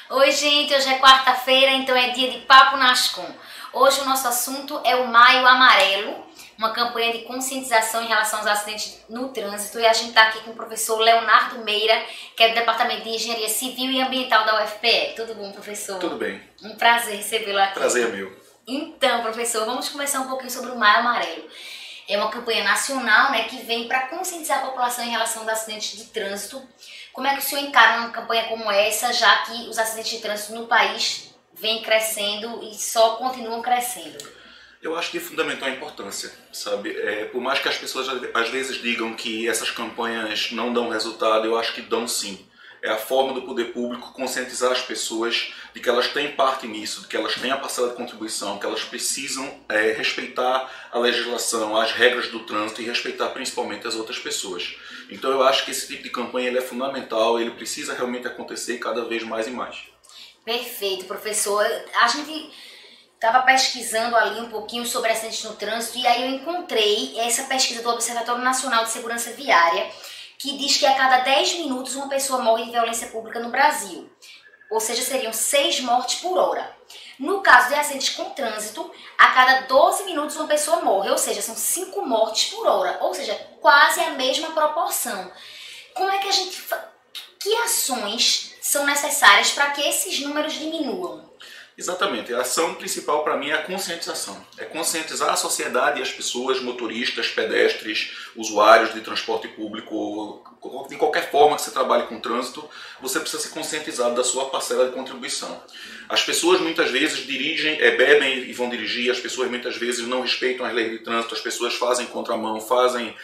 Oi, gente, hoje é quarta-feira, então é dia de Papo na Ascom. Hoje o nosso assunto é o Maio Amarelo, uma campanha de conscientização em relação aos acidentes no trânsito. E a gente está aqui com o professor Leonardo Meira, que é do Departamento de Engenharia Civil e Ambiental da UFPE. Tudo bom, professor? Tudo bem. Um prazer recebê-lo aqui. Prazer é meu. Então, professor, vamos conversar um pouquinho sobre o Maio Amarelo. É uma campanha nacional, né, que vem para conscientizar a população em relação aos acidentes de trânsito. Como é que o senhor encara uma campanha como essa, já que os acidentes de trânsito no país vêm crescendo e só continuam crescendo? Eu acho de fundamental importância, sabe? Por mais que as pessoas às vezes digam que essas campanhas não dão resultado, eu acho que dão sim. É a forma do poder público conscientizar as pessoas de que elas têm parte nisso, de que elas têm a parcela de contribuição, que elas precisam respeitar a legislação, as regras do trânsito e respeitar principalmente as outras pessoas. Então eu acho que esse tipo de campanha ele é fundamental, ele precisa realmente acontecer cada vez mais e mais. Perfeito, professor. A gente estava pesquisando ali um pouquinho sobre acidentes no trânsito e aí eu encontrei essa pesquisa do Observatório Nacional de Segurança Viária, que diz que a cada 10 minutos uma pessoa morre de violência pública no Brasil. Ou seja, seriam 6 mortes por hora. No caso de acidentes com trânsito, a cada 12 minutos uma pessoa morre, ou seja, são 5 mortes por hora, ou seja, quase a mesma proporção. Como é que a gente... Que ações são necessárias para que esses números diminuam? Exatamente, a ação principal para mim é a conscientização. É conscientizar a sociedade e as pessoas, motoristas, pedestres, usuários de transporte público, de qualquer forma que você trabalhe com trânsito, você precisa ser conscientizado da sua parcela de contribuição. As pessoas muitas vezes dirigem, bebem e vão dirigir, as pessoas muitas vezes não respeitam as leis de trânsito, as pessoas fazem contramão, fazem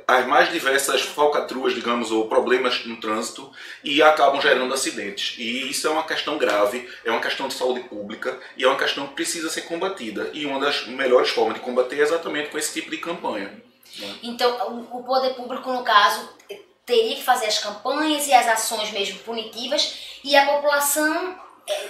as mais diversas falcatruas, digamos, ou problemas no trânsito e acabam gerando acidentes. E isso é uma questão grave, é uma questão de saúde pública e é uma questão que precisa ser combatida. E uma das melhores formas de combater é exatamente com esse tipo de campanha. Então, o poder público, no caso, teria que fazer as campanhas e as ações mesmo punitivas e a população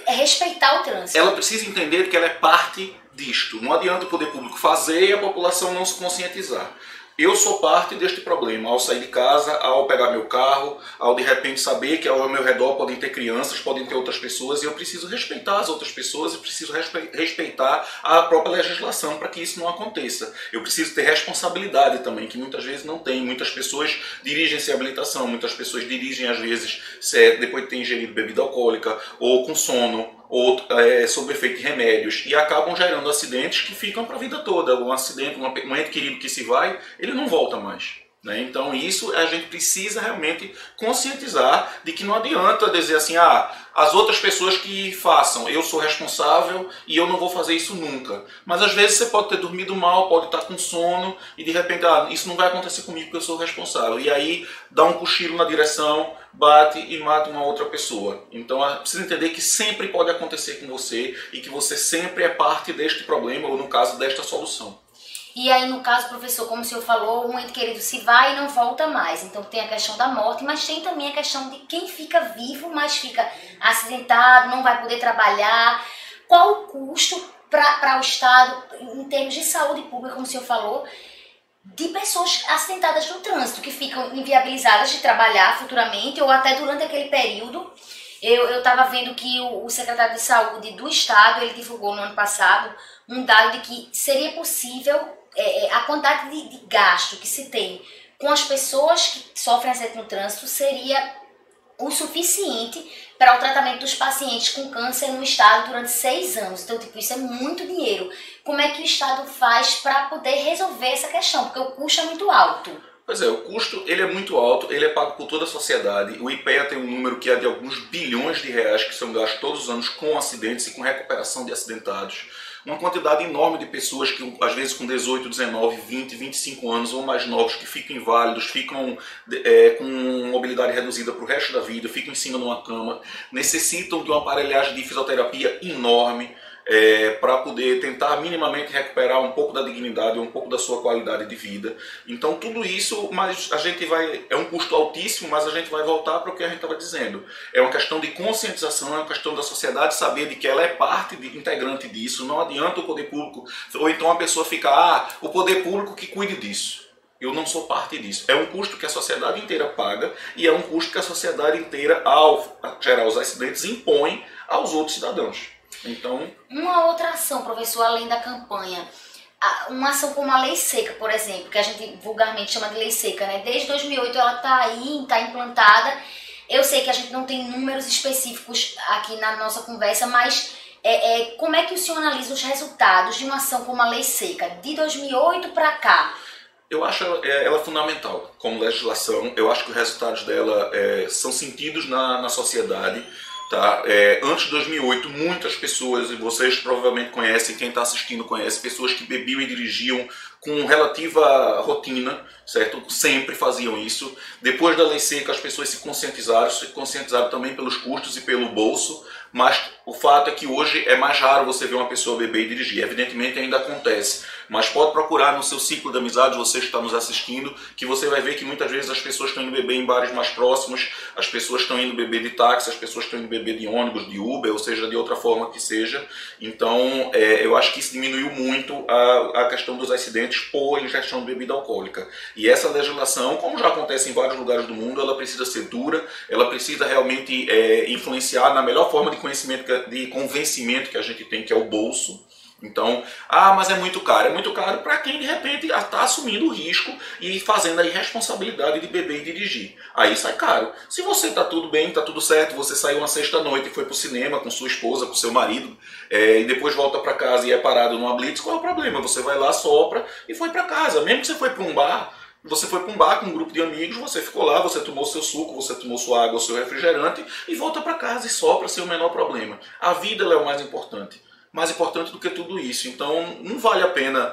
respeitar o trânsito. Ela precisa entender que ela é parte disto. Não adianta o poder público fazer e a população não se conscientizar. Eu sou parte deste problema, ao sair de casa, ao pegar meu carro, ao de repente saber que ao meu redor podem ter crianças, podem ter outras pessoas, e eu preciso respeitar as outras pessoas e preciso respeitar a própria legislação para que isso não aconteça. Eu preciso ter responsabilidade também, que muitas vezes não tem. Muitas pessoas dirigem sem habilitação, muitas pessoas dirigem às vezes depois de ter ingerido bebida alcoólica, ou com sono, ou sob efeito de remédios, e acabam gerando acidentes que ficam para a vida toda. Um acidente, um ente querido que se vai, ele não volta mais. Né? Então isso a gente precisa realmente conscientizar de que não adianta dizer assim, as outras pessoas que façam, eu sou responsável e eu não vou fazer isso nunca. Mas às vezes você pode ter dormido mal, pode estar com sono e de repente, isso não vai acontecer comigo porque eu sou responsável. E aí dá um cochilo na direção, bate e mata uma outra pessoa. Então precisa entender que sempre pode acontecer com você e que você sempre é parte deste problema ou no caso desta solução. E aí, no caso, professor, como o senhor falou, um ente querido se vai e não volta mais. Então tem a questão da morte, mas tem também a questão de quem fica vivo, mas fica acidentado, não vai poder trabalhar. Qual o custo para o Estado, em termos de saúde pública, como o senhor falou, de pessoas acidentadas no trânsito, que ficam inviabilizadas de trabalhar futuramente ou até durante aquele período? Eu estava vendo que o secretário de Saúde do Estado, ele divulgou no ano passado um dado de que seria possível a quantidade de gasto que se tem com as pessoas que sofrem acidente no trânsito seria o suficiente para o tratamento dos pacientes com câncer no Estado durante 6 anos. Então, isso é muito dinheiro. Como é que o Estado faz para poder resolver essa questão? Porque o custo é muito alto. Pois é, o custo ele é muito alto, ele é pago por toda a sociedade. O IPEA tem um número que é de alguns bilhões de reais que são gastos todos os anos com acidentes e com recuperação de acidentados. Uma quantidade enorme de pessoas que às vezes com 18, 19, 20, 25 anos ou mais novos que ficam inválidos, ficam com mobilidade reduzida para o resto da vida, ficam em cima de uma cama, necessitam de uma aparelhagem de fisioterapia enorme, para poder tentar minimamente recuperar um pouco da dignidade, um pouco da sua qualidade de vida. Então tudo isso, mas a gente é um custo altíssimo, mas a gente vai voltar para o que a gente estava dizendo. É uma questão de conscientização, é uma questão da sociedade saber de que ela é parte integrante disso. Não adianta o poder público, ou então a pessoa ficar, o poder público que cuide disso. Eu não sou parte disso. É um custo que a sociedade inteira paga e é um custo que a sociedade inteira, ao gerar os acidentes, impõe aos outros cidadãos. Então, uma outra ação, professor, além da campanha, uma ação como a lei seca, por exemplo, que a gente vulgarmente chama de lei seca, né? Desde 2008 ela está aí, está implantada. Eu sei que a gente não tem números específicos aqui na nossa conversa, mas como é que o senhor analisa os resultados de uma ação como a lei seca, de 2008 para cá? Eu acho ela fundamental como legislação. Eu acho que os resultados dela são sentidos na sociedade. Tá? Antes de 2008, muitas pessoas, e vocês provavelmente conhecem, quem está assistindo conhece, pessoas que bebiam e dirigiam com relativa rotina, certo? Sempre faziam isso. Depois da lei seca, as pessoas se conscientizaram também pelos custos e pelo bolso, mas o fato é que hoje é mais raro você ver uma pessoa beber e dirigir. Evidentemente ainda acontece, mas pode procurar no seu ciclo de amizade, você que está nos assistindo, que você vai ver que muitas vezes as pessoas estão indo beber em bares mais próximos, as pessoas estão indo beber de táxi, as pessoas estão indo beber de ônibus, de Uber, ou seja, de outra forma que seja. Então, eu acho que isso diminuiu muito a questão dos acidentes por ingestão de bebida alcoólica. E essa legislação, como já acontece em vários lugares do mundo, ela precisa ser dura, ela precisa realmente influenciar na melhor forma de convencimento que a gente tem, que é o bolso. Então, mas é muito caro. É muito caro para quem de repente está assumindo o risco e fazendo a irresponsabilidade de beber e dirigir. Aí sai caro. Se você está tudo bem, está tudo certo, você saiu uma sexta-noite e foi para o cinema com sua esposa, com seu marido, e depois volta para casa e é parado numa blitz, qual é o problema? Você vai lá, sopra e foi para casa. Mesmo que você foi para um bar, você foi para um bar com um grupo de amigos, você ficou lá, você tomou seu suco, você tomou sua água, seu refrigerante e volta para casa e sopra sem o menor problema. A vida ela é o mais importante. Mais importante do que tudo isso. Então não vale a pena,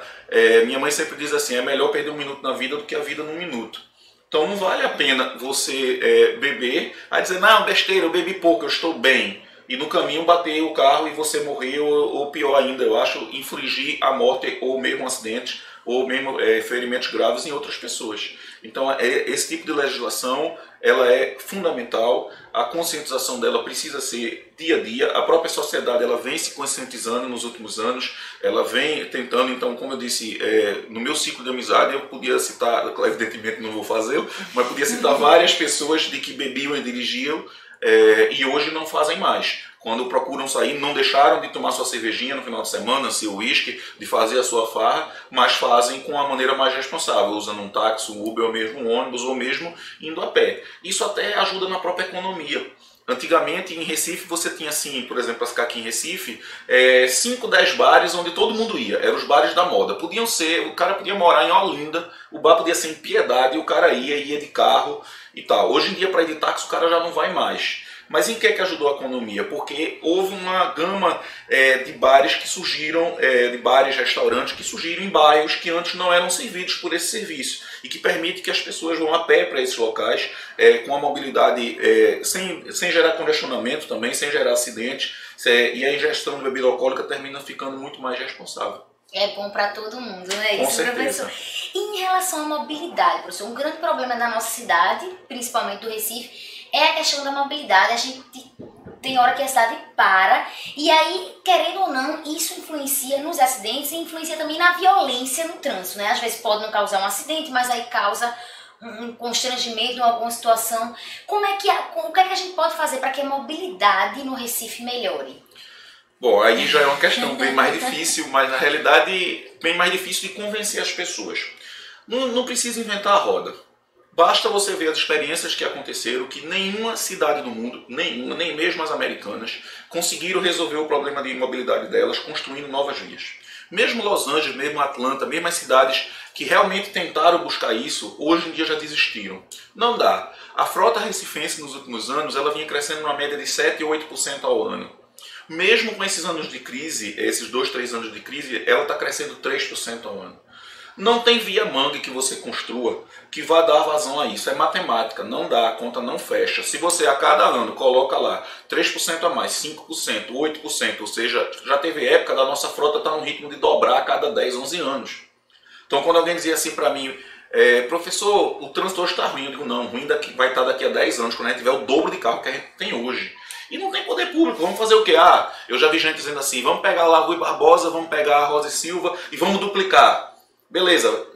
minha mãe sempre diz assim, é melhor perder um minuto na vida do que a vida num minuto. Então não vale a pena você beber, aí dizer, não, besteira, eu bebi pouco, eu estou bem. E no caminho bater o carro e você morrer, ou pior ainda, eu acho, infligir a morte ou mesmo um acidente, ou mesmo ferimentos graves em outras pessoas. Então esse tipo de legislação ela é fundamental, a conscientização dela precisa ser dia a dia, a própria sociedade ela vem se conscientizando nos últimos anos, ela vem tentando, então como eu disse, no meu ciclo de amizade eu podia citar, evidentemente não vou fazê-lo, mas podia citar várias pessoas de que bebiam e dirigiam e hoje não fazem mais. Quando procuram sair, não deixaram de tomar sua cervejinha no final de semana, seu uísque, de fazer a sua farra, mas fazem com a maneira mais responsável, usando um táxi, um Uber, ou mesmo um ônibus, ou mesmo indo a pé. Isso até ajuda na própria economia. Antigamente, em Recife, você tinha assim, por exemplo, para ficar aqui em Recife, 5, 10 bares onde todo mundo ia. Eram os bares da moda. Podiam ser, o cara podia morar em Olinda, o bar podia ser em Piedade, e o cara ia de carro e tal. Hoje em dia, para ir de táxi, o cara já não vai mais. Mas em que ajudou a economia? Porque houve uma gama de bares que surgiram, de bares, restaurantes que surgiram em bairros que antes não eram servidos por esse serviço e que permite que as pessoas vão a pé para esses locais com a mobilidade sem gerar congestionamento também, sem gerar acidentes e a ingestão de bebida alcoólica termina ficando muito mais responsável. É bom para todo mundo, né? Com Isso, certeza. professor. E em relação à mobilidade, professor, um grande problema da nossa cidade, principalmente do Recife, é a questão da mobilidade. A gente tem hora que a cidade para, e aí, querendo ou não, isso influencia nos acidentes e influencia também na violência no trânsito, né? Às vezes pode não causar um acidente, mas aí causa um constrangimento em alguma situação. O que é que a gente pode fazer para que a mobilidade no Recife melhore? Bom, aí já é uma questão bem mais difícil, mas na realidade bem mais difícil de convencer as pessoas. Não precisa inventar a roda. Basta você ver as experiências que aconteceram, que nenhuma cidade do mundo, nenhuma, nem mesmo as americanas, conseguiram resolver o problema de imobilidade delas construindo novas vias. Mesmo Los Angeles, mesmo Atlanta, mesmo as cidades que realmente tentaram buscar isso, hoje em dia já desistiram. Não dá. A frota recifense nos últimos anos ela vinha crescendo numa média de 7 ou 8% ao ano. Mesmo com esses anos de crise, esses 2, 3 anos de crise, ela está crescendo 3% ao ano. Não tem via mangue que você construa que vá dar vazão a isso. É matemática, não dá, a conta não fecha. Se você a cada ano coloca lá 3% a mais, 5%, 8%, ou seja, já teve época da nossa frota estar no ritmo de dobrar a cada 10, 11 anos. Então quando alguém dizia assim para mim, professor, o trânsito hoje está ruim, eu digo, não, ruim vai estar daqui a 10 anos, quando a gente tiver o dobro de carro que a gente tem hoje. E não tem poder público, vamos fazer o quê? Eu já vi gente dizendo assim, vamos pegar lá a Rui Barbosa, vamos pegar a Rosa e Silva e vamos duplicar. Beleza,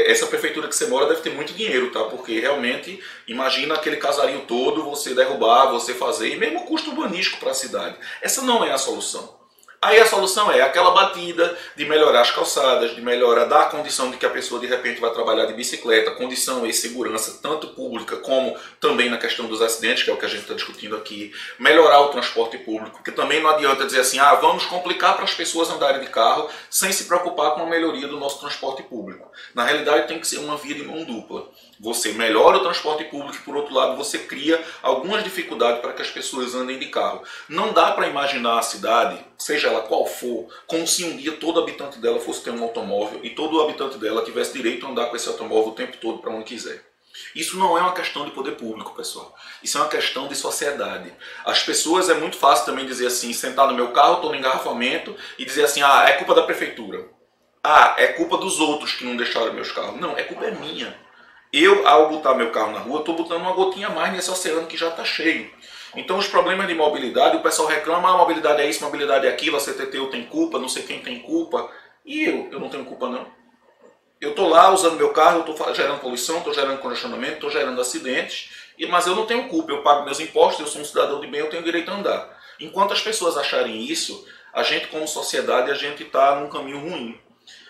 essa prefeitura que você mora deve ter muito dinheiro, tá? Porque realmente, imagina aquele casario todo, você derrubar, você fazer, e mesmo custo urbanístico para a cidade. Essa não é a solução. Aí a solução é aquela batida de melhorar as calçadas, de melhorar, dar a condição de que a pessoa de repente vai trabalhar de bicicleta, condição e segurança, tanto pública como também na questão dos acidentes, que é o que a gente está discutindo aqui, melhorar o transporte público, porque também não adianta dizer assim, vamos complicar para as pessoas andarem de carro sem se preocupar com a melhoria do nosso transporte público. Na realidade tem que ser uma via de mão dupla. Você melhora o transporte público e, por outro lado, você cria algumas dificuldades para que as pessoas andem de carro. Não dá para imaginar a cidade, seja ela qual for, como se um dia todo habitante dela fosse ter um automóvel e todo habitante dela tivesse direito a andar com esse automóvel o tempo todo para onde quiser. Isso não é uma questão de poder público, pessoal. Isso é uma questão de sociedade. As pessoas, é muito fácil também dizer assim, sentar no meu carro, estou no engarrafamento, e dizer assim, é culpa da prefeitura. É culpa dos outros que não deixaram meus carros. Não, culpa é minha. Eu, ao botar meu carro na rua, estou botando uma gotinha a mais nesse oceano que já está cheio. Então os problemas de mobilidade, o pessoal reclama, mobilidade é isso, mobilidade é aquilo, a CTTU tem culpa, não sei quem tem culpa. E eu não tenho culpa não. Eu estou lá usando meu carro, eu estou gerando poluição, estou gerando congestionamento, estou gerando acidentes, mas eu não tenho culpa, eu pago meus impostos, eu sou um cidadão de bem, eu tenho direito a andar. Enquanto as pessoas acharem isso, a gente como sociedade, a gente está num caminho ruim.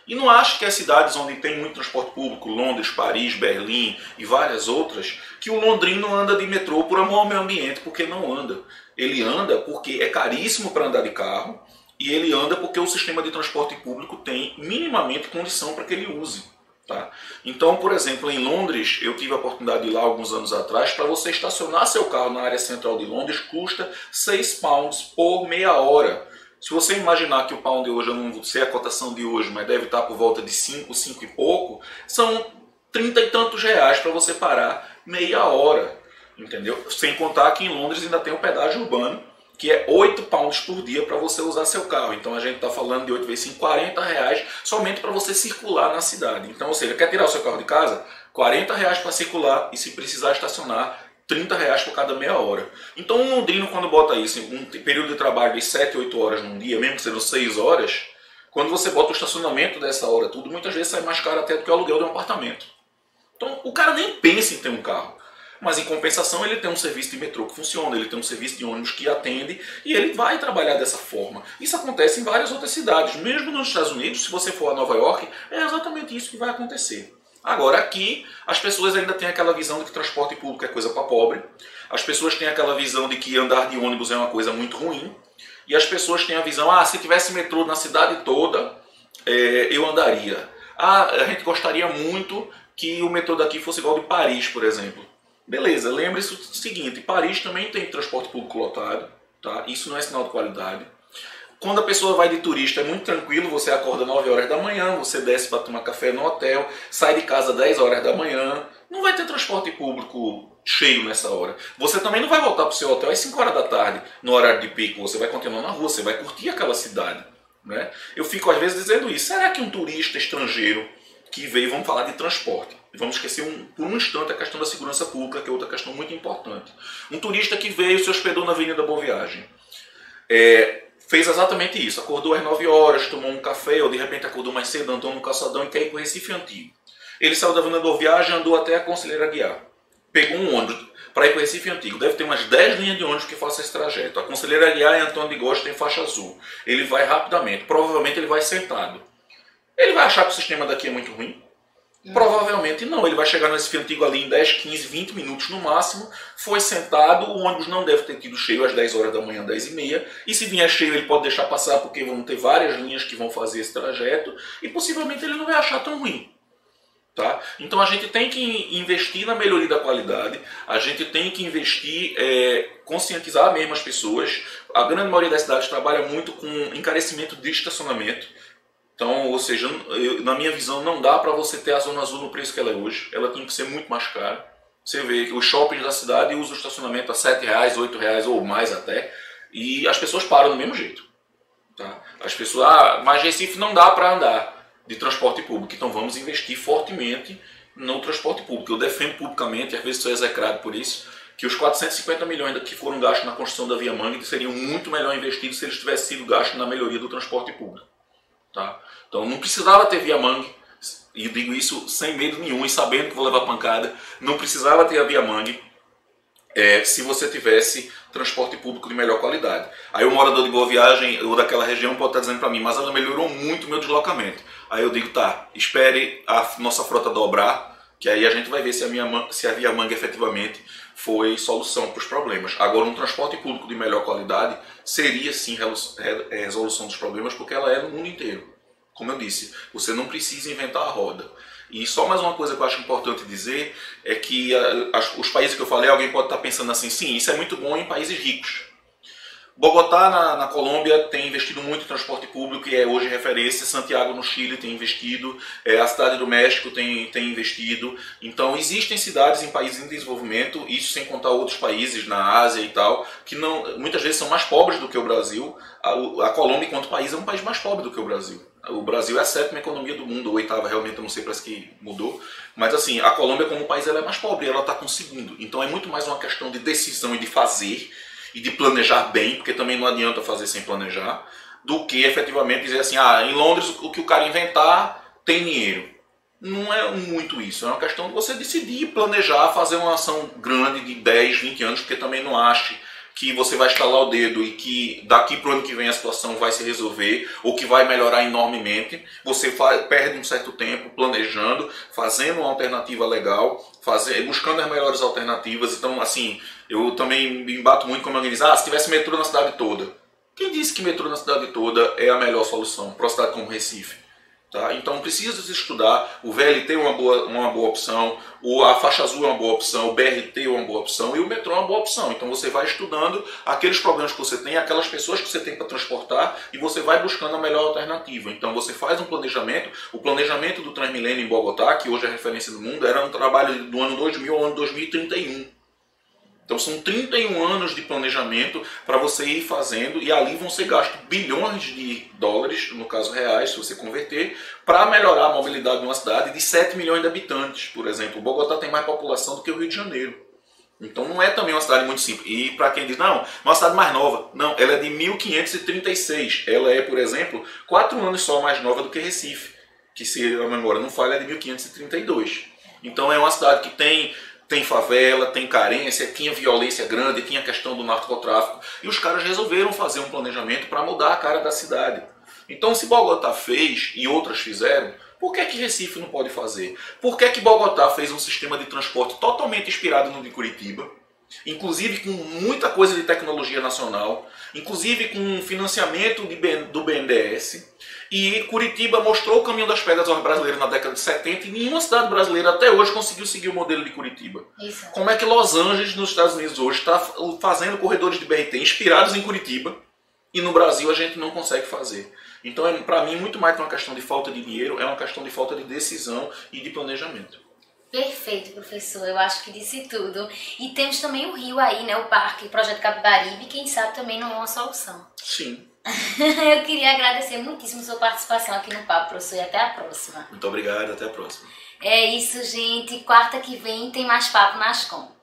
E não acho que as cidades onde tem muito transporte público, Londres, Paris, Berlim e várias outras, que o londrino anda de metrô por amor ao meio ambiente, porque não anda. Ele anda porque é caríssimo para andar de carro e ele anda porque o sistema de transporte público tem minimamente condição para que ele use. Tá? Então, por exemplo, em Londres, eu tive a oportunidade de ir lá alguns anos atrás, para você estacionar seu carro na área central de Londres custa 6 pounds por meia hora. Se você imaginar que o pound hoje, eu não sei a cotação de hoje, mas deve estar por volta de 5 e pouco, são 30 e tantos reais para você parar meia hora, entendeu? Sem contar que em Londres ainda tem o pedágio urbano, que é 8 pounds por dia para você usar seu carro. Então a gente está falando de 8 vezes 5, 40 reais somente para você circular na cidade. Então, ou seja, quer tirar o seu carro de casa? 40 reais para circular e se precisar estacionar, 30 reais por cada meia hora. Então um londrino, quando bota isso em um período de trabalho de 7, 8 horas num dia, mesmo que sejam 6 horas, quando você bota o estacionamento dessa hora tudo, muitas vezes sai mais caro até do que o aluguel de um apartamento. Então o cara nem pensa em ter um carro. Mas em compensação ele tem um serviço de metrô que funciona, ele tem um serviço de ônibus que atende e ele vai trabalhar dessa forma. Isso acontece em várias outras cidades. Mesmo nos Estados Unidos, se você for a Nova York, é exatamente isso que vai acontecer. Agora aqui, as pessoas ainda têm aquela visão de que transporte público é coisa para pobre. As pessoas têm aquela visão de que andar de ônibus é uma coisa muito ruim. E as pessoas têm a visão, se tivesse metrô na cidade toda, eu andaria. A gente gostaria muito que o metrô daqui fosse igual de Paris, por exemplo. Beleza, lembre-se do seguinte, Paris também tem transporte público lotado, tá? Isso não é sinal de qualidade. Quando a pessoa vai de turista é muito tranquilo, você acorda 9 horas da manhã, você desce para tomar café no hotel, sai de casa 10 horas da manhã, não vai ter transporte público cheio nessa hora. Você também não vai voltar para o seu hotel às 5 horas da tarde, no horário de pico, você vai continuar na rua, você vai curtir aquela cidade. Né? Eu fico às vezes dizendo isso, será que um turista estrangeiro que veio, vamos falar de transporte, vamos esquecer por um instante a questão da segurança pública, que é outra questão muito importante. Um turista que veio, se hospedou na Avenida Boa Viagem, fez exatamente isso, acordou às 9 horas, tomou um café, ou de repente acordou mais cedo, andou no calçadão e quer ir para o Recife Antigo. Ele saiu da Avenida Boa Viagem, andou até a Conselheira Guiar, pegou um ônibus para ir para o Recife Antigo. Deve ter umas 10 linhas de ônibus que façam esse trajeto. A Conselheira Guiar e Antônio de Góes tem faixa azul. Ele vai rapidamente, provavelmente ele vai sentado. Ele vai achar que o sistema daqui é muito ruim? Provavelmente não, ele vai chegar no Recife Antigo ali em 10, 15, 20 minutos no máximo, foi sentado, o ônibus não deve ter tido cheio às 10 horas da manhã, 10 e meia, e se vier cheio ele pode deixar passar porque vão ter várias linhas que vão fazer esse trajeto, e possivelmente ele não vai achar tão ruim. Tá? Então a gente tem que investir na melhoria da qualidade, a gente tem que investir, conscientizar mesmo as pessoas. A grande maioria das cidades trabalha muito com encarecimento de estacionamento. Então, ou seja, na minha visão, não dá para você ter a Zona Azul no preço que ela é hoje. Ela tem que ser muito mais cara. Você vê que os shoppings da cidade usam o estacionamento a R$7, R$8 ou mais até. E as pessoas param do mesmo jeito. Tá? As pessoas, mas Recife não dá para andar de transporte público. Então vamos investir fortemente no transporte público. Eu defendo publicamente, às vezes sou execrado por isso, que os 450 milhões que foram gastos na construção da Via Mangue seriam muito melhor investidos se eles tivessem sido gastos na melhoria do transporte público. Tá? Então não precisava ter Via Mangue, e digo isso sem medo nenhum e sabendo que vou levar pancada, não precisava ter a Via Mangue se você tivesse transporte público de melhor qualidade. Aí o morador de Boa Viagem ou daquela região pode estar dizendo para mim, mas ela melhorou muito o meu deslocamento. Aí eu digo, tá, espere a nossa frota dobrar, que aí a gente vai ver se a Via Mangue efetivamente foi solução para os problemas. Agora, um transporte público de melhor qualidade seria sim resolução dos problemas, porque ela é no mundo inteiro. Como eu disse, você não precisa inventar a roda. E só mais uma coisa que eu acho importante dizer é que os países que eu falei, alguém pode estar pensando assim, sim, isso é muito bom em países ricos. Bogotá, na Colômbia, tem investido muito em transporte público e é hoje referência. Santiago, no Chile, tem investido. A Cidade do México tem investido. Então, existem cidades em países em desenvolvimento, isso sem contar outros países na Ásia e tal, que muitas vezes são mais pobres do que o Brasil. A Colômbia, enquanto país, é um país mais pobre do que o Brasil. O Brasil é a 7ª economia do mundo, ou 8ª, realmente, eu não sei, parece que mudou. Mas assim, a Colômbia como país ela é mais pobre, ela está conseguindo. Então é muito mais uma questão de decisão e de fazer, e de planejar bem, porque também não adianta fazer sem planejar, do que efetivamente dizer assim, em Londres o que o cara inventar tem dinheiro. Não é muito isso, é uma questão de você decidir, planejar, fazer uma ação grande de 10, 20 anos, porque também não ache que você vai estalar o dedo e que daqui para o ano que vem a situação vai se resolver ou que vai melhorar enormemente. Você perde um certo tempo planejando, fazendo uma alternativa legal, buscando as melhores alternativas. Então, assim, eu também me embato muito como alguém diz, se tivesse metrô na cidade toda. Quem disse que metrô na cidade toda é a melhor solução para uma cidade como Recife? Tá? Então precisa se estudar, o VLT é uma boa opção, a faixa azul é uma boa opção, o BRT é uma boa opção e o metrô é uma boa opção. Então você vai estudando aqueles problemas que você tem, aquelas pessoas que você tem para transportar e você vai buscando a melhor alternativa. Então você faz um planejamento, o planejamento do Transmilênio em Bogotá, que hoje é referência do mundo, era um trabalho do ano 2000 ao ano 2031. Então são 31 anos de planejamento para você ir fazendo e ali vão ser gastos bilhões de dólares, no caso reais, se você converter, para melhorar a mobilidade de uma cidade de 7 milhões de habitantes, por exemplo. O Bogotá tem mais população do que o Rio de Janeiro. Então não é também uma cidade muito simples. E para quem diz, não, é uma cidade mais nova. Não, ela é de 1536. Ela é, por exemplo, 4 anos só mais nova do que Recife, que se a memória não falha é de 1532. Então é uma cidade que tem favela, tem carência, tinha violência grande, tinha a questão do narcotráfico. E os caras resolveram fazer um planejamento para mudar a cara da cidade. Então se Bogotá fez e outras fizeram, por que Recife não pode fazer? Por que Bogotá fez um sistema de transporte totalmente inspirado no de Curitiba? Inclusive com muita coisa de tecnologia nacional, inclusive com financiamento do BNDES. E Curitiba mostrou o caminho das pedras aos brasileiros na década de 70 e nenhuma cidade brasileira até hoje conseguiu seguir o modelo de Curitiba. Isso. Como é que Los Angeles, nos Estados Unidos, hoje está fazendo corredores de BRT inspirados em Curitiba e no Brasil a gente não consegue fazer? Então, para mim, muito mais que uma questão de falta de dinheiro, é uma questão de falta de decisão e de planejamento. Perfeito, professor. Eu acho que disse tudo. E temos também o Rio aí, né? O Parque, o Projeto Capibaribe, quem sabe também não é uma solução. Sim. Eu queria agradecer muitíssimo sua participação aqui no Papo, professor, e até a próxima. Muito obrigado, até a próxima. É isso, gente. Quarta que vem tem mais Papo nas Com.